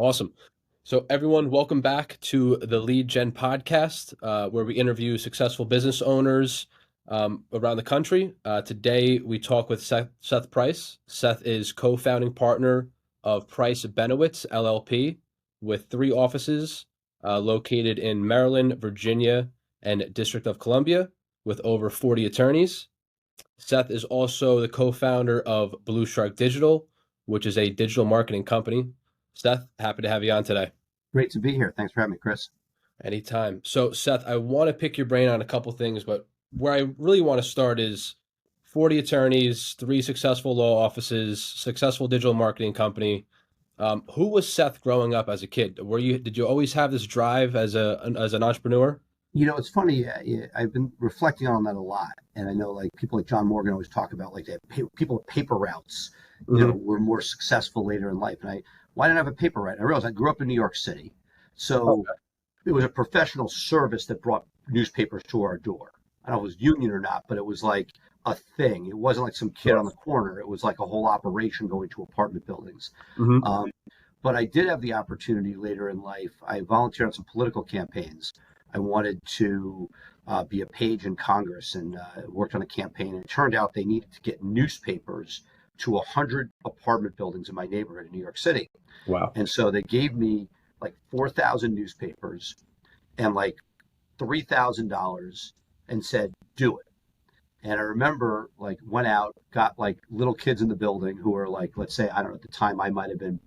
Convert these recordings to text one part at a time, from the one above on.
Awesome. So everyone, welcome back to the Lead Gen podcast, where we interview successful business owners around the country. Today, we talk with Seth Price. Seth is co-founding partner of Price Benowitz, LLP, with 3 offices located in Maryland, Virginia, and District of Columbia, with over 40 attorneys. Seth is also the co-founder of BluShark Digital, which is a digital marketing company. Seth, happy to have you on today. Great to be here. Thanks for having me, Chris. Anytime. So, Seth, I want to pick your brain on a couple things, but where I really want to start is 40 attorneys, 3 successful law offices, successful digital marketing company. Who was Seth growing up as a kid? Did you always have this drive as an entrepreneur? You know, it's funny. I've been reflecting on that a lot, and I know like people like John Morgan always talk about like that people with paper routes, were more successful later in life. And why didn't I have a paper route? I realized I grew up in New York City, so it was a professional service that brought newspapers to our door. I don't know if it was union or not, but it was like a thing. It wasn't like some kid on the corner. It was like a whole operation going to apartment buildings. But I did have the opportunity later in life. I volunteered on some political campaigns. I wanted to be a page in Congress and worked on a campaign. And it turned out they needed to get newspapers to 100 apartment buildings in my neighborhood in New York City. Wow. And so they gave me like 4,000 newspapers and like $3,000 and said, do it. And I remember like went out, got like little kids in the building who were like, let's say, I don't know, at the time I might have been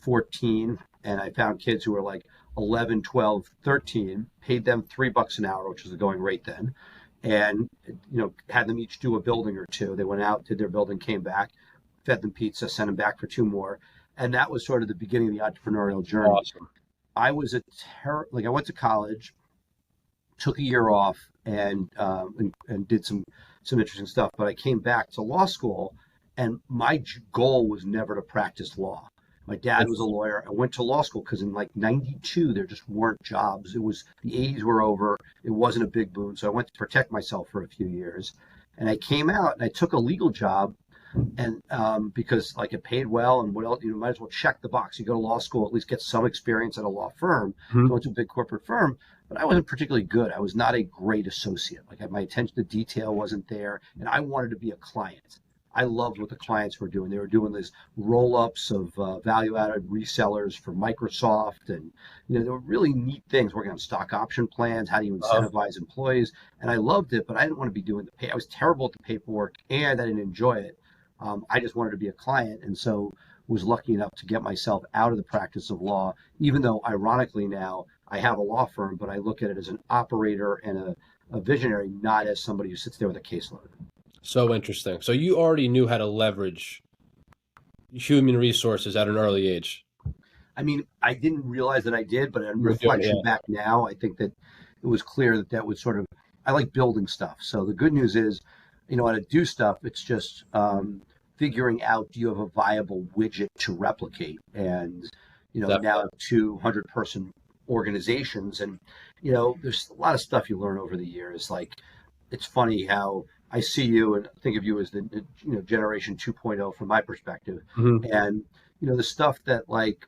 14, and I found kids who were like 11, 12, 13, paid them $3 an hour, which was the going rate then, and had them each do a building or two. They went out, did their building, came back, fed them pizza, sent them back for 2 more, and that was sort of the beginning of the entrepreneurial journey. Awesome. I was I went to college, took a year off, and did some interesting stuff. But I came back to law school, and my goal was never to practice law. My dad was a lawyer. I went to law school because in like 92, there just weren't jobs. The 80s were over. It wasn't a big boom. So I went to protect myself for a few years. And I came out and I took a legal job, and because like it paid well, and what else, you might as well check the box. You go to law school, at least get some experience at a law firm. So I went to a big corporate firm, but I wasn't particularly good. I was not a great associate. Like my attention to detail wasn't there, and I wanted to be a client. I loved what the clients were doing. They were doing these roll-ups of value-added resellers for Microsoft, and there were really neat things, working on stock option plans, how do you incentivize employees, and I loved it, but I didn't want to be doing I was terrible at the paperwork, and I didn't enjoy it. I just wanted to be a client, and so was lucky enough to get myself out of the practice of law, even though, ironically now, I have a law firm, but I look at it as an operator and a visionary, not as somebody who sits there with a caseload. So interesting. So you already knew how to leverage human resources at an early age. I mean, I didn't realize that I did, but in reflection back now, I think that it was clear that was sort of, I like building stuff. So the good news is, how to do stuff. It's just figuring out, do you have a viable widget to replicate? And, now 200-person organizations, and, there's a lot of stuff you learn over the years. Like, it's funny how I see you and think of you as the generation 2.0 from my perspective. And, the stuff that like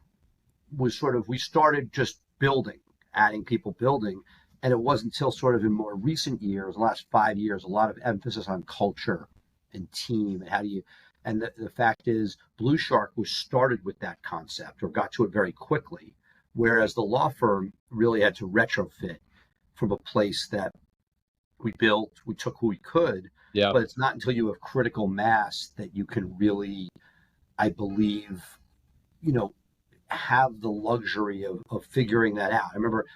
was sort of, we started just building, adding people, building. And it wasn't until sort of in more recent years, the last 5 years, a lot of emphasis on culture and team and how do you, and the fact is BluShark was started with that concept or got to it very quickly. Whereas the law firm really had to retrofit from a place that we built, we took who we could, but it's not until you have critical mass that you can really, I believe, have the luxury of figuring that out. I remember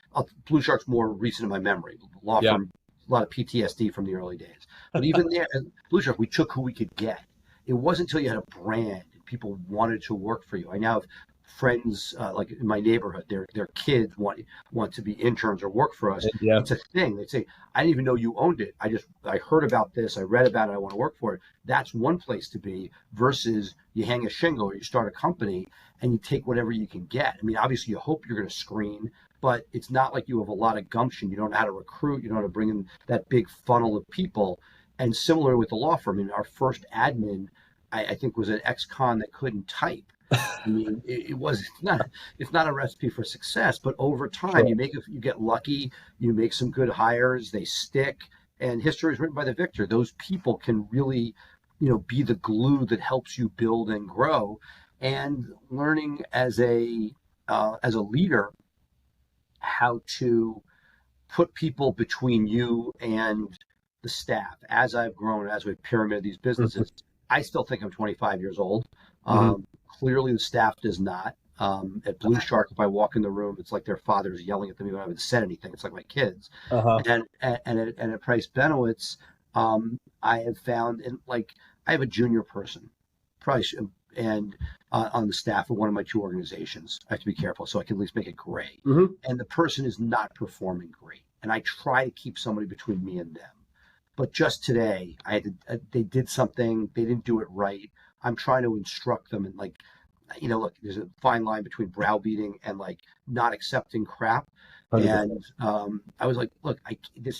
BluShark's more recent in my memory. Law firm, a lot of PTSD from the early days. But even there, at BluShark, we took who we could get. It wasn't until you had a brand and people wanted to work for you. I now have friends like in my neighborhood, their kids want to be interns or work for us. It's a thing. They say, I didn't even know you owned it. I heard about this, I read about it, I want to work for it. That's one place to be versus you hang a shingle or you start a company and you take whatever you can get. I mean, obviously you hope you're going to screen, but it's not like you have a lot of gumption. You don't know how to recruit, you don't know how to bring in that big funnel of people. And similar with the law firm, our first admin, I think was an ex-con that couldn't type. I mean, it's not a recipe for success, but over time, Sure. you get lucky, you make some good hires, they stick, and history is written by the victor. Those people can really, be the glue that helps you build and grow. And learning as a leader how to put people between you and the staff. As I've grown, as we've pyramided these Hmm. businesses, I still think I'm 25 years old. Hmm. Clearly, the staff does not. At BluShark, if I walk in the room, it's like their father's yelling at them even if I haven't said anything. It's like my kids. Uh-huh. And at Price Benowitz, I have found, and like I have a junior person, Price, and on the staff of one of my two organizations. I have to be careful so I can at least make it gray. Hmm. And the person is not performing great, and I try to keep somebody between me and them. But just today, they did something, they didn't do it right. I'm trying to instruct them and like, look, there's a fine line between browbeating and like not accepting crap. 100%. And I was like, look,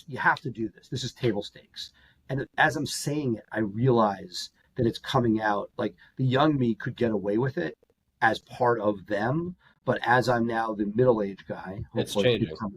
you have to do this. This is table stakes. And as I'm saying it, I realize that it's coming out. Like the young me could get away with it as part of them, but as I'm now the middle-aged guy, It's hopefully changing. become,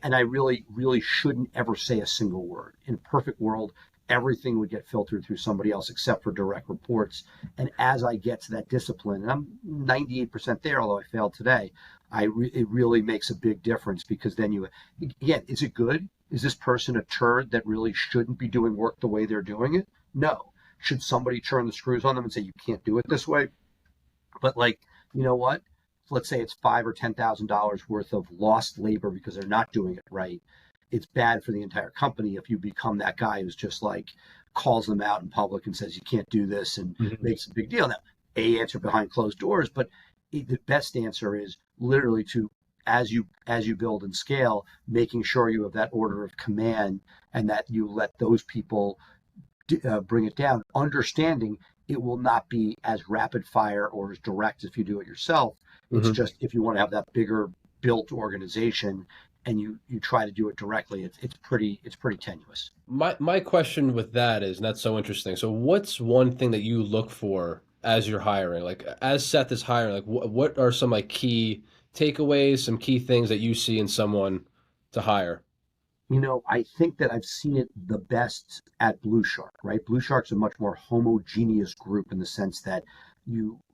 and I really, really shouldn't ever say a single word. In a perfect world, everything would get filtered through somebody else except for direct reports. And as I get to that discipline, and I'm 98% there, although I failed today, it really makes a big difference because then again, is it good? Is this person a turd that really shouldn't be doing work the way they're doing it? No. Should somebody turn the screws on them and say you can't do it this way? But like, you know what? Let's say it's $5,000 or $10,000 worth of lost labor because they're not doing it right. It's bad for the entire company if you become that guy who's just like calls them out in public and says you can't do this and Hmm. makes a big deal. Now, answer behind closed doors, but the best answer is literally to as you build and scale, making sure you have that order of command and that you let those people bring it down, understanding it will not be as rapid fire or as direct if you do it yourself. It's Hmm. just if you want to have that bigger built organization and you try to do it directly, it's pretty tenuous. My question with that is, and that's so interesting. So what's one thing that you look for as you're hiring? Like as Seth is hiring, like what are some like key takeaways, some key things that you see in someone to hire? I think that I've seen it the best at BluShark, right? BluShark's a much more homogeneous group in the sense that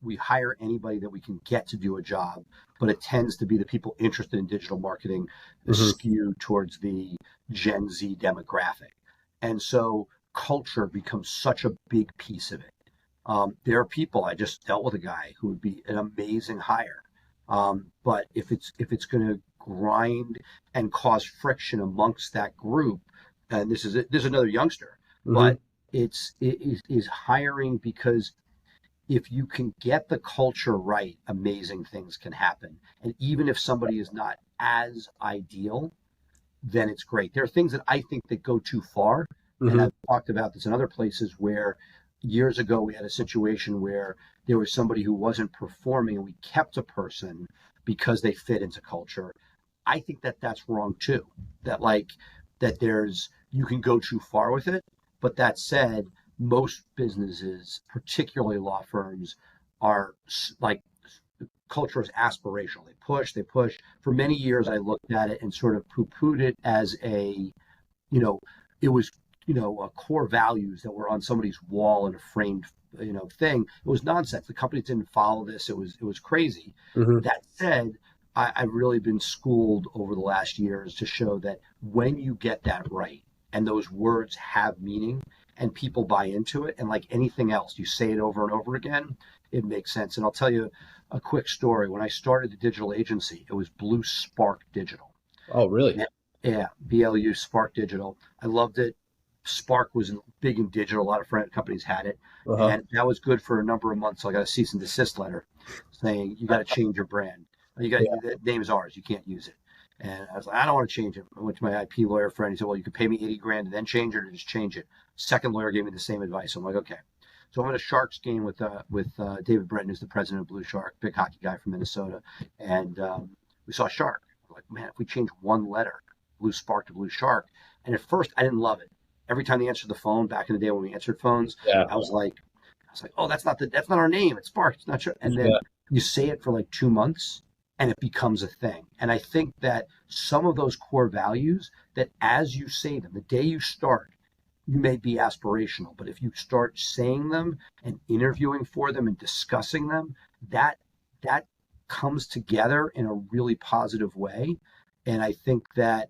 we hire anybody that we can get to do a job, but it tends to be the people interested in digital marketing Hmm. skewed towards the Gen Z demographic. And so culture becomes such a big piece of it. There are people, I just dealt with a guy who would be an amazing hire. But if it's going to grind and cause friction amongst that group, and this is another youngster, Hmm. but it is hiring because if you can get the culture right, amazing things can happen. And even if somebody is not as ideal, then it's great. There are things that I think that go too far, and Hmm. I've talked about this in other places where years ago we had a situation where there was somebody who wasn't performing and we kept a person because they fit into culture. I think that that's wrong too. That like that there's you can go too far with it, but that said, most businesses, particularly law firms, are like culture is aspirational. They push, they push. For many years, I looked at it and sort of poo-pooed it as you know, it was, core values that were on somebody's wall in a framed, thing. It was nonsense. The companies didn't follow this. It was crazy. Hmm. That said, I've really been schooled over the last years to show that when you get that right and those words have meaning and people buy into it, and like anything else, you say it over and over again, it makes sense. And I'll tell you a quick story. When I started the digital agency, it was BluSpark Digital. Oh, really? Yeah, yeah, BLU Spark Digital. I loved it. Spark was big in digital. A lot of friend companies had it, Uh-huh. and that was good for a number of months. So I got a cease and desist letter saying you got to change your brand. The name is ours. You can't use it. And I was like, I don't want to change it. I went to my IP lawyer friend. He said, well, you could pay me 80 grand and then change it, or just change it. Second lawyer gave me the same advice. I'm like, okay. So I'm at a Sharks game with David Breton, who's the president of BluShark, big hockey guy from Minnesota, and we saw Shark. I'm like, man, if we change one letter, BluSpark to BluShark. And at first, I didn't love it. Every time they answered the phone back in the day when we answered phones, Yeah. I was like, It's like, oh, that's not our name. It's Spark. It's not sure. And then Yeah. you say it for like 2 months and it becomes a thing. And I think that some of those core values that as you say them, the day you start, you may be aspirational, but if you start saying them and interviewing for them and discussing them, that that comes together in a really positive way. And I think that,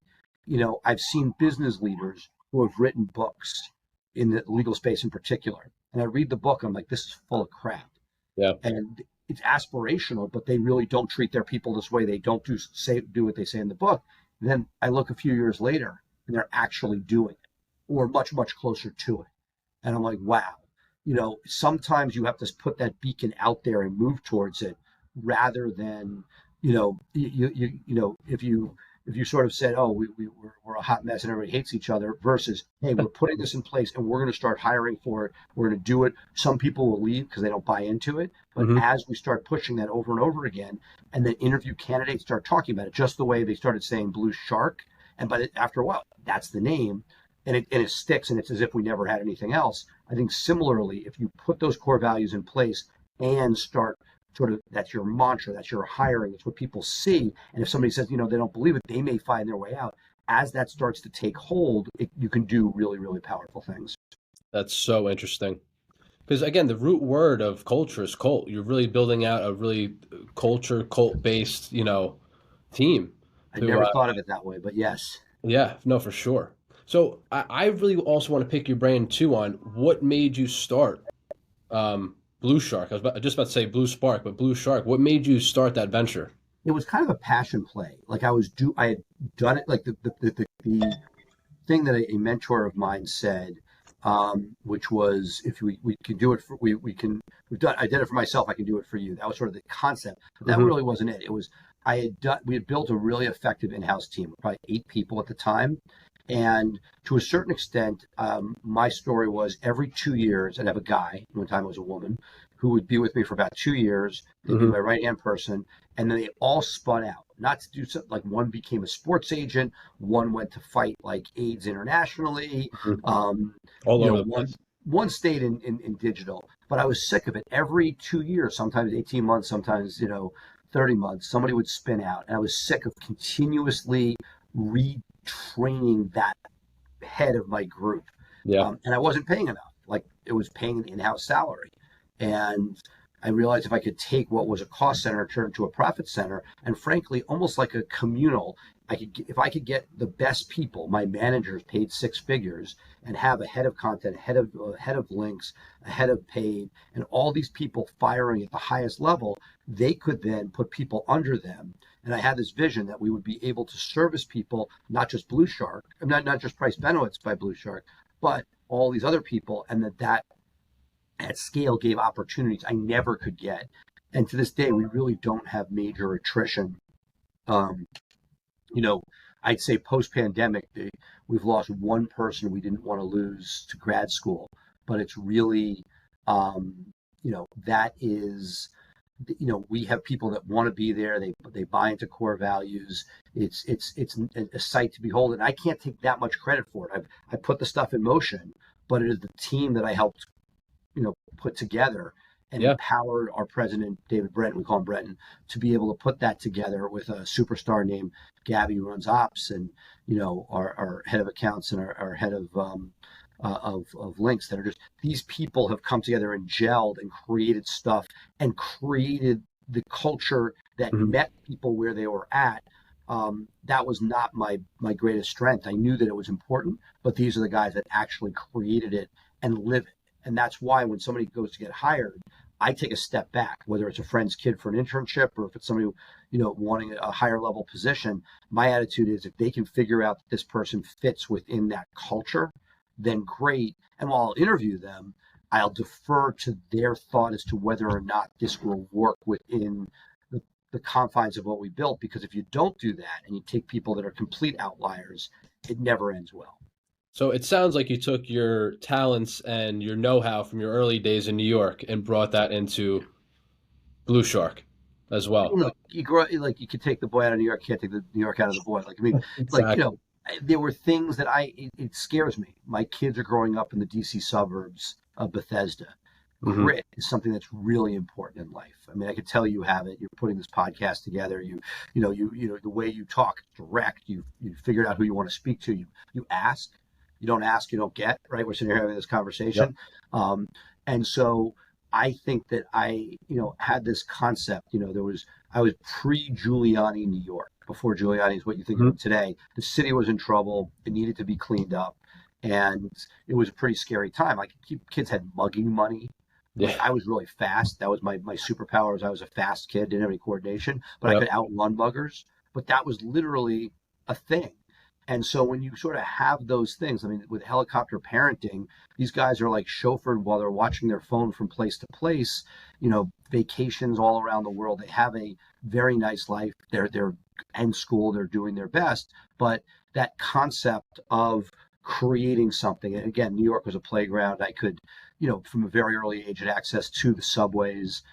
I've seen business leaders who have written books in the legal space in particular. And I read the book, I'm like, this is full of crap. Yeah. And it's aspirational, but they really don't treat their people this way. They don't do what they say in the book. And then I look a few years later and they're actually doing it or much, much closer to it. And I'm like, wow, sometimes you have to put that beacon out there and move towards it rather than, if you sort of said, oh, we're a hot mess and everybody hates each other versus, hey, we're putting this in place and we're going to start hiring for it. We're going to do it. Some people will leave because they don't buy into it. But Hmm. as we start pushing that over and over again, and then interview candidates start talking about it, just the way they started saying Blue Shark. And after a while, that's the name. And it sticks and it's as if we never had anything else. I think similarly, if you put those core values in place and start sort of, that's your mantra, that's your hiring, it's what people see. And if somebody says, they don't believe it, they may find their way out. As that starts to take hold, you can do really, really powerful things. That's so interesting. Because again, the root word of culture is cult. You're really building out a really cult based, team I to, never thought of it that way, but yes. yeah, no, for sure. So I really also want to pick your brain too on what made you start Blue Shark. Just about to say Blue Spark, but Blue Shark. What made you start that venture? It was kind of a passion play. Like I had done it, like the thing that a mentor of mine said, which was if we can do it for we can we've done I did it for myself, I can do it for you. That was sort of the concept, but that Hmm. really wasn't it. It was we had built a really effective in-house team, probably 8 people at the time, and to a certain extent, my story was every 2 years I'd have a guy. One time it was a woman who would be with me for about 2 years. They'd be Hmm. my right hand person, and then they all spun out. Not to do something like one became a sports agent, one went to fight like AIDS internationally. Hmm. Um, All over the one place. one stayed in digital, but I was sick of it. Every 2 years, sometimes 18 months, sometimes 30 months, somebody would spin out, and I was sick of continuously retraining that head of my group. Yeah. And I wasn't paying enough. Like it was paying an in-house salary. And I realized if I could take what was a cost center and turn it into a profit center, and frankly, almost like a communal, if I could get the best people, my managers paid 6 figures, and have a head of content, a head of links, a head of paid, and all these people firing at the highest level, they could then put people under them. And I had this vision that we would be able to service people, not just Blue Shark, not just Price Benowitz by Blue Shark, but all these other people, and that at scale gave opportunities I never could get. And to this day, we really don't have major attrition. Um, you know, I'd say post pandemic, we've lost one person we didn't want to lose to grad school, but it's really, that is, we have people that want to be there. They buy into core values. It's a sight to behold, and I can't take that much credit for it. I put the stuff in motion, but it is the team that I helped put together and Yeah. empowered our president, David Breton, we call him Breton, to be able to put that together with a superstar named Gabby who runs ops and, our head of accounts and our head of links that are just, these people have come together and gelled and created stuff and created the culture that Hmm. met people where they were at. That was not my greatest strength. I knew that it was important, but these are the guys that actually created it and live it. And that's why when somebody goes to get hired, I take a step back, whether it's a friend's kid for an internship or if it's somebody, wanting a higher level position. My attitude is if they can figure out that this person fits within that culture, then great. And while I'll interview them, I'll defer to their thought as to whether or not this will work within the confines of what we built. Because if you don't do that and you take people that are complete outliers, it never ends well. So it sounds like you took your talents and your know-how from your early days in New York and brought that into Blue Shark as well. Look, you grow like you can take the boy out of New York, can't take the New York out of the boy. Like I mean, like Exactly. there were things that it scares me. My kids are growing up in the DC suburbs of Bethesda. Hmm. grit is something that's really important in life. I mean, I could tell you have it. You're putting this podcast together. You know, the way you talk, direct. You figured out who you want to speak to. You ask. You don't ask, you don't get. Right? We're sitting here having this Yep. conversation, um, and so I think that had this concept. I was pre-Giuliani New York, before Giuliani is what you think of Hmm. him today. The city was in trouble. It needed to be cleaned up, and it was a pretty scary time. Like kids had mugging money. Like Yeah. I was really fast. That was my superpower. Was I was a fast kid, didn't have any coordination, but I Yep. could outrun muggers. But that was literally a thing. And so when you sort of have those things, I mean, with helicopter parenting, these guys are like chauffeured while they're watching their phone from place to place, vacations all around the world. They have a very nice life. They're in school, they're doing their best. But that concept of creating something, and again, New York was a playground. I could, from a very early age, had access to the subways.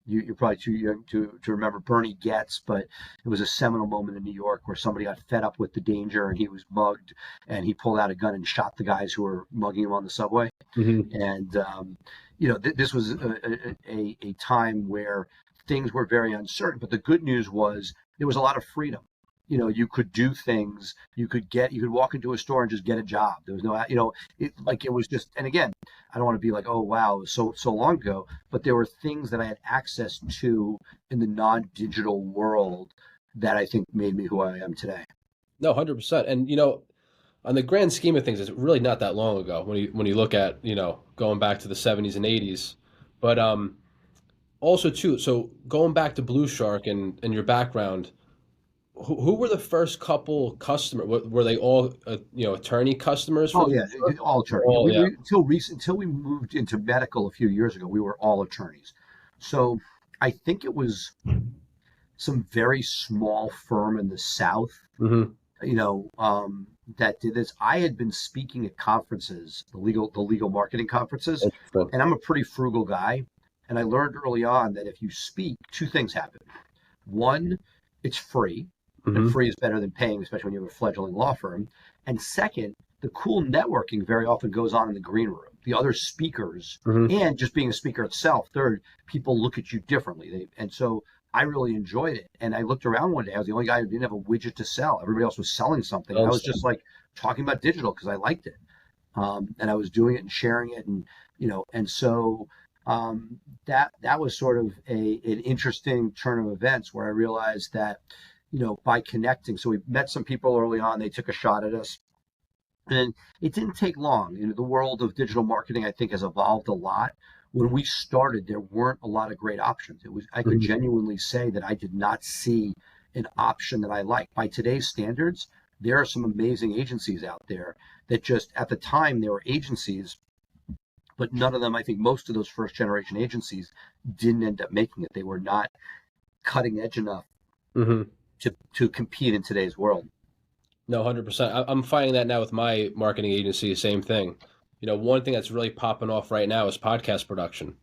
You're probably too young to remember Bernie Getz, but it was a seminal moment in New York where somebody got fed up with the danger and he was mugged, and he pulled out a gun and shot the guys who were mugging him on the subway. Hmm. And this was a time where things were very uncertain. But the good news was there was a lot of freedom. You could do things. You could walk into a store and just get a job. There was no, it was just. And again, I don't want to be like, oh wow, it was so long ago. But there were things that I had access to in the non-digital world that I think made me who I am today. No, 100%. And on the grand scheme of things, it's really not that long ago when you look at going back to the 70s and 80s. But also too, so going back to Blue Shark and your background, who were the first couple customer? Were they all attorney customers for Oh Blue yeah, Shark? all attorney. All, yeah. Until we moved into medical a few years ago, we were all attorneys. So I think it was some very small firm in the South, Hmm. that did this. I had been speaking at conferences, the legal marketing conferences, Interesting. and I'm a pretty frugal guy. And I learned early on that if you speak, two things happen. One, it's free, and Hmm. free is better than paying, especially when you have a fledgling law firm. And second, the cool networking very often goes on in the green room. The other speakers, Hmm. and just being a speaker itself, third, people look at you differently. And so I really enjoyed it. And I looked around one day. I was the only guy who didn't have a widget to sell. Everybody else was selling something. And I was just like talking about digital because I liked it. And I was doing it and sharing it. And so that was sort of an interesting turn of events where I realized that, by connecting, so we met some people early on, they took a shot at us. And it didn't take long. The world of digital marketing, I think, has evolved a lot. When we started, there weren't a lot of great options. I could Hmm. genuinely say that I did not see an option that I liked. By today's standards, there are some amazing agencies out there that just at the time there were agencies, but none of them, I think most of those first generation agencies didn't end up making it. They were not cutting edge enough Hmm. to compete in today's world. No, 100%. I'm finding that now with my marketing agency, same thing. One thing that's really popping off right now is podcast production.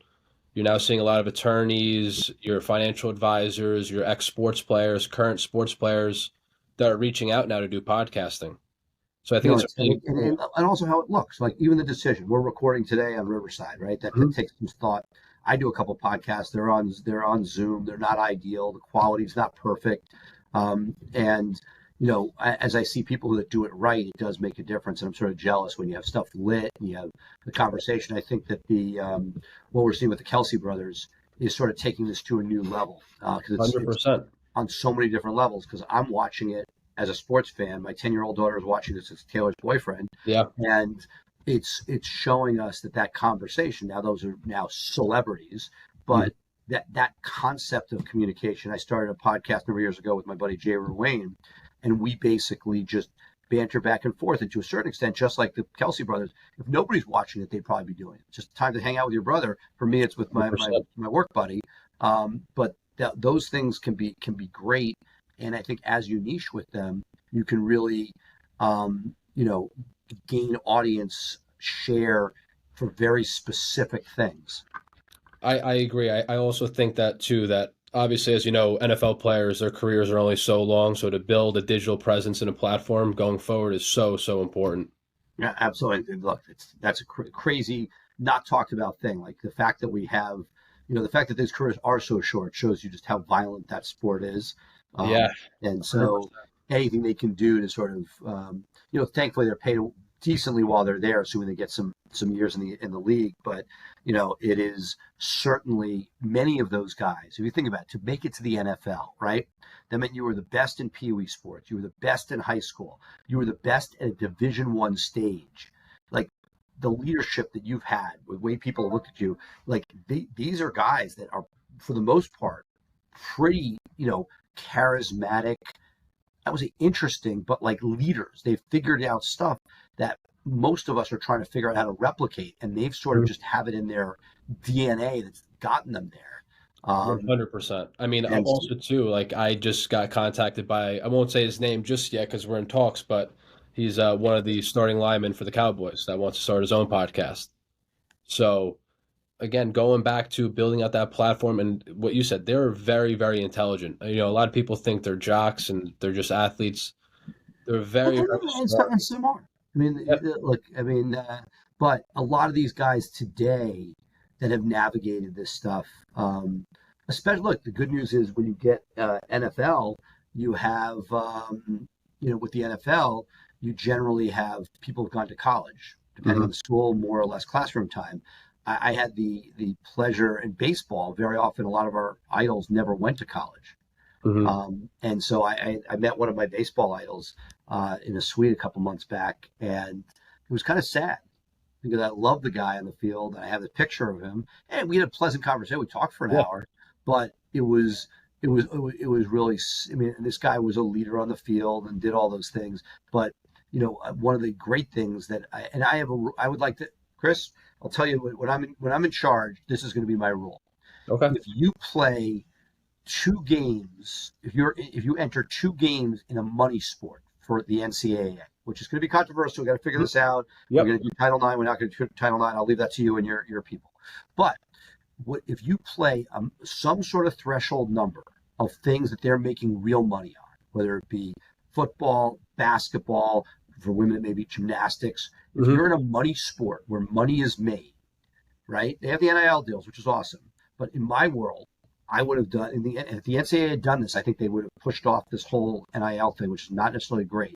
You're now seeing a lot of attorneys, your financial advisors, your ex-sports players, current sports players that are reaching out now to do podcasting. So I think it's a It's and, really it, and cool. and also how it looks. Like even the decision we're recording today on Riverside, right? That Mhm. takes some thought. I do a couple podcasts. They're on Zoom. They're not ideal. The quality's not perfect. And as I see people that do it right, it does make a difference. And I'm sort of jealous when you have stuff lit and you have the conversation. I think that the what we're seeing with the Kelsey brothers is sort of taking this to a new level because it's 100%. on so many different levels because I'm watching it as a sports fan. My 10-year-old daughter is watching this as Taylor's boyfriend, Yeah. and it's showing us that conversation. Now those are now celebrities, Mhm. but that concept of communication. I started a podcast a number of years ago with my buddy Jay Ruane, and we basically just banter back and forth. And to a certain extent, just like the Kelsey brothers, if nobody's watching it, they'd probably be doing it. It's just time to hang out with your brother. For me, it's with my my, 100%. my work buddy. But those things can be great, and I think as you niche with them, you can really, um, you know, gain audience share for very specific things. I agree. I also think that too, that obviously, as you know, NFL players, their careers are only so long. So to build a digital presence and a platform going forward is so, so important. Yeah, absolutely. Look, that's a crazy. not talked about thing. Like the fact that we have, the fact that these careers are so short shows you just how violent that sport is. Yeah, And so 100%. anything they can do to sort of, thankfully they're paid decently while they're there, assuming they get some years in the league. But it is certainly many of those guys. If you think about it, to make it to the NFL, right? That meant you were the best in Pee Wee sports. You were the best in high school. You were the best at a Division I stage. Like the leadership that you've had, the way people have looked at you, like these are guys that are, for the most part, pretty, charismatic. I would say interesting, but like leaders. They've figured out stuff that most of us are trying to figure out how to replicate, and they've sort of just have it in their DNA that's gotten them there. 100%. I mean, And also too, like I just got contacted by, I won't say his name just yet because we're in talks, but he's one of the starting linemen for the Cowboys that wants to start his own podcast. So again, going back to building out that platform and what you said, they're very, very intelligent. A lot of people think they're jocks and they're just athletes. They're very, very smart. and some are. I mean, Yep. look, but a lot of these guys today that have navigated this stuff, especially, look, the good news is when you get NFL, you have, with the NFL, you generally have people who've gone to college, depending on Hmm. the school, more or less classroom time. I had the pleasure in baseball. Very often, a lot of our idols never went to college. Hmm. And so I met one of my baseball idols in a suite a couple months back, and it was kind of sad because I love the guy on the field, and I have a picture of him, and we had a pleasant conversation. We talked for an Yeah. hour, but it was really. I mean, this guy was a leader on the field and did all those things. But one of the great things that I would like to, Chris. I'll tell you when I'm in charge. This is going to be my rule. Okay. If you play two games, if you enter two games in a money sport for the NCAA, which is going to be controversial, we got to figure Mhm. this out. We're Yep. going to do Title IX. We're not going to do Title IX. I'll leave that to you and your people. But if you play some sort of threshold number of things that they're making real money on, whether it be football, basketball, for women it may be gymnastics. If Hmm. you're in a money sport where money is made, right? They have the NIL deals, which is awesome. But in my world, I would have done if the NCAA had done this, I think they would have pushed off this whole NIL thing, which is not necessarily great.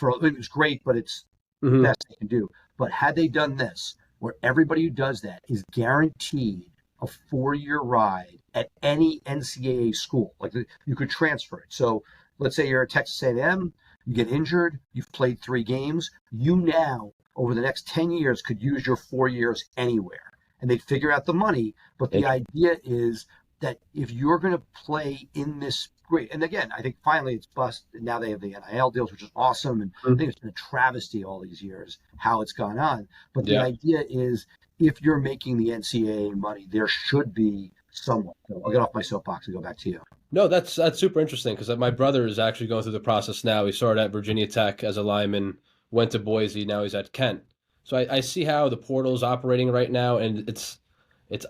It was great, but it's the Hmm. best they can do. But had they done this, where everybody who does that is guaranteed a 4-year ride at any NCAA school, like you could transfer it. So let's say you're at Texas A&M, you get injured, you've played 3 games, you now over the next 10 years could use your 4 years anywhere, and they'd figure out the money. But the idea is that if you're going to play in this great, and again, I think finally it's bust. Now they have the NIL deals, which is awesome. And I think it's been a travesty all these years how it's gone on. But the Yeah. idea is if you're making the NCAA money, there should be someone. So I'll get off my soapbox and go back to you. No, that's super interesting because my brother is actually going through the process now. He started at Virginia Tech as a lineman, went to Boise, now he's at Kent. So I see how the portal is operating right now, and it's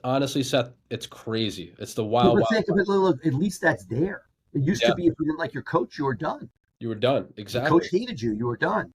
honestly, Seth, it's crazy. It's the But, wild, but, wild. think, but look, at least that's there. It used to Yeah, be if you didn't like your coach, you were done. you were done. The coach Exactly. hated you, you were done.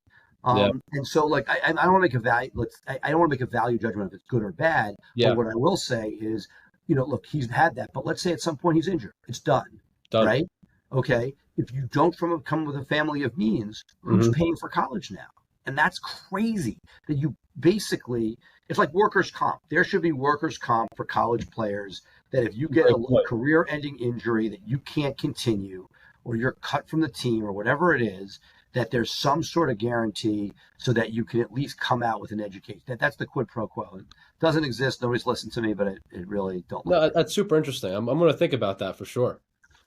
Yeah. And so, like, I don't want to make a value. I don't want to make a value judgment if it's good or bad. But Yeah. what I will say is, look, he's had that. But let's say at some point he's injured, it's done, Done. right? Okay. If you don't come with a family of means, who's Hmm. paying for college now? And that's crazy. That you basically, it's like workers' comp. There should be workers' comp for college players. That if you get Great a point. career-ending injury that you can't continue, or you're cut from the team, or whatever it is, that there's some sort of guarantee so that you can at least come out with an education. That's the quid pro quo. It doesn't exist. Nobody's listened to me, but it really don't look No, good. that's super interesting. I'm going to think about that for sure.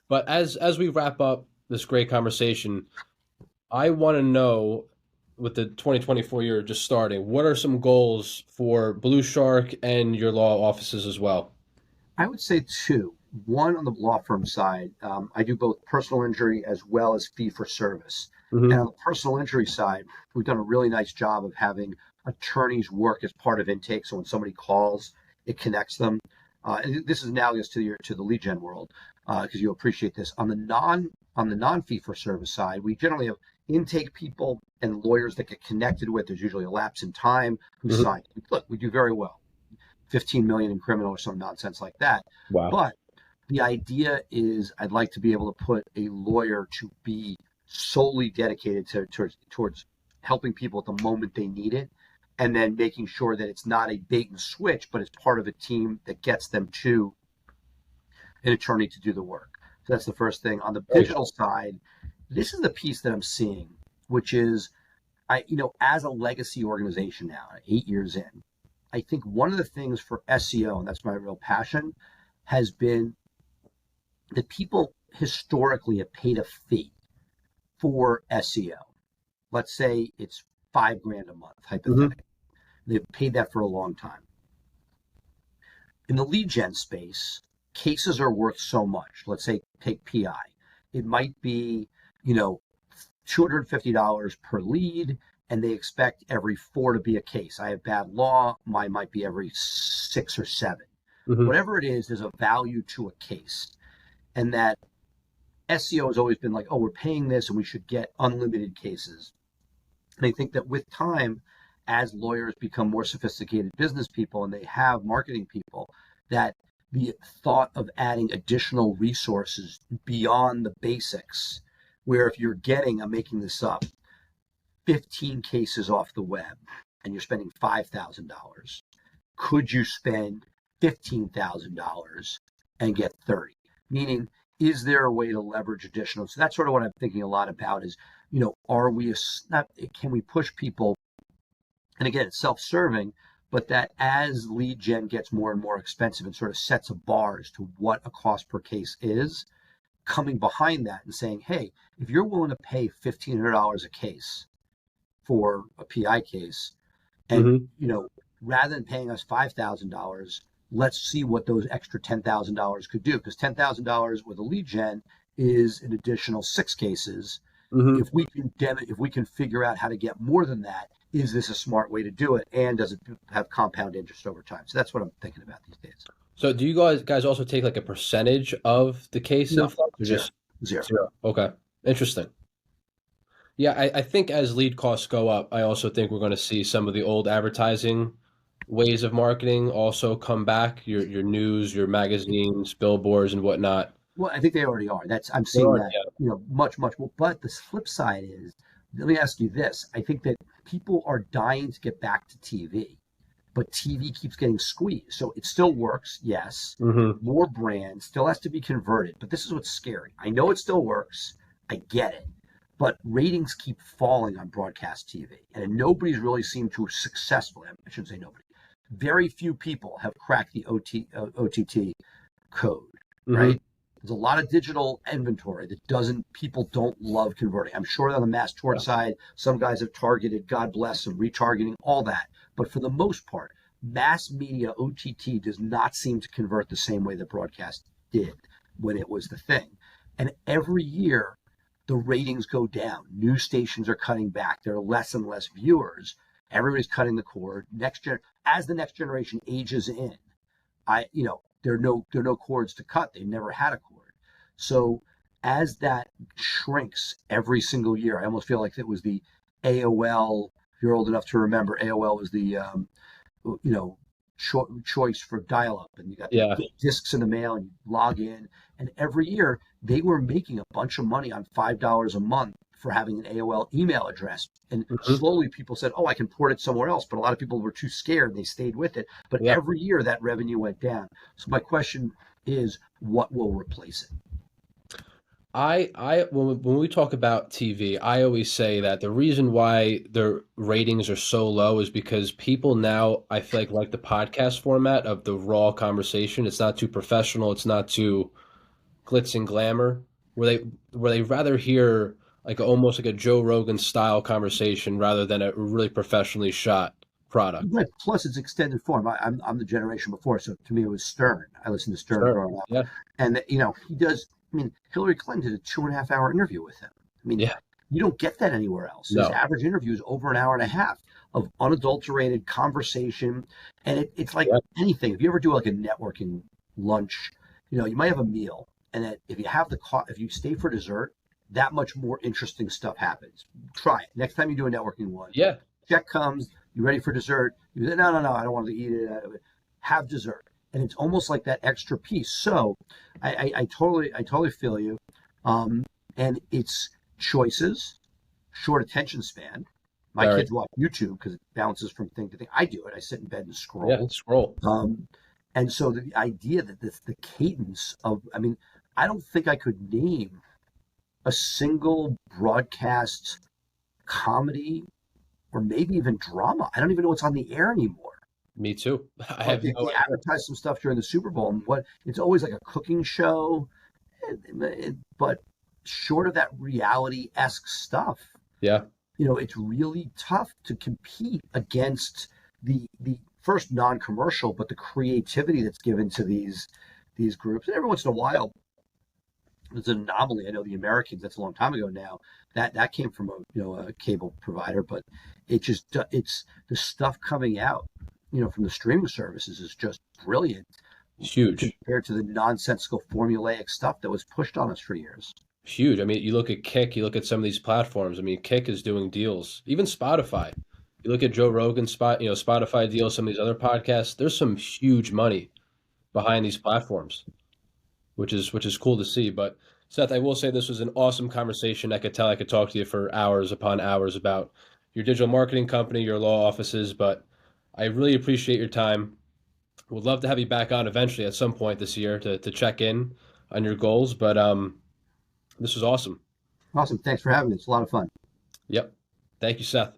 But as we wrap up this great conversation, I want to know, with the 2024 year just starting, what are some goals for Blue Shark and your law offices as well? I would say two. One on the law firm side, I do both personal injury as well as fee for service. And Hmm. on the personal injury side, we've done a really nice job of having attorneys work as part of intake. So when somebody calls, it connects them. And this is analogous to the lead gen world because you'll appreciate this. On the non fee for service side, we generally have intake people and lawyers that get connected with. There's usually a lapse in time who Hmm. sign. Look, we do very well. 15 million in criminal or some nonsense like that. Wow. But the idea is I'd like to be able to put a lawyer to be solely dedicated towards helping people at the moment they need it, and then making sure that it's not a bait and switch, but it's part of a team that gets them to an attorney to do the work. So that's the first thing. On the digital side, this is the piece that I'm seeing, which is as a legacy organization now, 8 years in, I think one of the things for SEO, and that's my real passion, has been that people historically have paid a fee for SEO. Let's say it's $5,000 a month, hypothetically. They've paid that for a long time. In the lead gen space, cases are worth so much. Let's say take PI. It might be, $250 per lead, and they expect every 4 to be a case. I have bad law. Mine might be every 6 or 7. Whatever it is, there's a value to a case. And that SEO has always been like, oh, we're paying this and we should get unlimited cases. And I think that with time, as lawyers become more sophisticated business people and they have marketing people, that the thought of adding additional resources beyond the basics, where if you're getting, I'm making this up, 15 cases off the web and you're spending $5,000, could you spend $15,000 and get 30? Meaning, is there a way to leverage additional? So that's sort of what I'm thinking a lot about is, can we push people? And again, it's self-serving, but that as lead gen gets more and more expensive and sort of sets a bar as to what a cost per case is, coming behind that and saying, hey, if you're willing to pay $1,500 a case for a PI case, and rather than paying us $5,000, let's see what those extra $10,000 could do, because $10,000 with a lead gen is an additional 6 cases. If we can figure out how to get more than that, is this a smart way to do it, and does it have compound interest over time? So that's what I'm thinking about these days. So do you guys also take like a percentage of the case No, influx, or zero. just Zero. zero? Okay, interesting. Yeah, I think as lead costs go up, I also think we're going to see some of the old advertising ways of marketing also come back. Your news, your magazines, billboards, and whatnot. Well, I think they already are. I'm They seeing are, that, yeah. much more. But the flip side is, let me ask you this. I think that people are dying to get back to TV, but TV keeps getting squeezed. So it still works, yes. More brands, still has to be converted. But this is what's scary. I know it still works. I get it. But ratings keep falling on broadcast TV. And nobody's really seemed to successfully, I shouldn't say nobody, very few people have cracked the OTT code, right? There's a lot of digital inventory that people don't love converting. I'm sure on the mass tort side, some guys have targeted, God bless them, retargeting, all that. But for the most part, mass media OTT does not seem to convert the same way that broadcast did when it was the thing. And every year, the ratings go down. News stations are cutting back. There are less and less viewers. Everybody's cutting the cord. As the next generation ages in, there are no cords to cut. They've never had a cord. So as that shrinks every single year, I almost feel like it was the AOL. If you're old enough to remember, AOL was the choice for dial-up, and you got the discs in the mail, and you log in, and every year they were making a bunch of money on $5 a month for having an AOL email address. And slowly people said, oh, I can port it somewhere else. But a lot of people were too scared. They stayed with it. But every year that revenue went down. So my question is, what will replace it? When we talk about TV, I always say that the reason why the ratings are so low is because people now, I feel like the podcast format of the raw conversation. It's not too professional. It's not too glitz and glamour. Where they rather hear like almost like a Joe Rogan style conversation rather than a really professionally shot product. Right. Plus, it's extended form. I'm the generation before, so to me it was Stern. I listened to Stern growing up, and he does. I mean, Hillary Clinton did a 2.5-hour interview with him. I mean, you don't get that anywhere else. His average interview is over an hour and a half of unadulterated conversation, and it's like anything. If you ever do like a networking lunch, you might have a meal, and if you have if you stay for dessert, that much more interesting stuff happens. Try it next time you do a networking lunch. Check comes. You ready for dessert? You say, no, I don't want to eat it. have dessert, and it's almost like that extra piece. So I totally feel you. And it's choices, short attention span. My Very. kids watch YouTube because it bounces from thing to thing. I do it. I sit in bed and Yeah, scroll. scroll. Um, and so the idea that the cadence of, I mean, I don't think I could name a single broadcast comedy or maybe even drama. I don't even know what's on the air anymore. Me too. I Like have they, no they idea. advertise some stuff during the Super Bowl, and what it's always like a cooking show, but short of that reality-esque stuff, Yeah, it's really tough to compete against the first non-commercial, but the creativity that's given to these groups. And every once in a while, there's an anomaly. I know the Americans. That's a long time ago now. That came from a cable provider, but it's the stuff coming out from the streaming services is just brilliant huge. compared to the nonsensical formulaic stuff that was pushed on us for years. Huge. I mean, you look at Kick, you look at some of these platforms. I mean, Kick is doing deals. Even Spotify. You look at Joe Rogan's Spotify deals, some of these other podcasts. There's some huge money behind these platforms, which is cool to see. But Seth, I will say this was an awesome conversation. I could tell I could talk to you for hours upon hours about your digital marketing company, your law offices, but I really appreciate your time. Would love to have you back on eventually at some point this year to check in on your goals. But this was awesome. Awesome. Thanks for having me. It's a lot of fun. Yep. Thank you, Seth.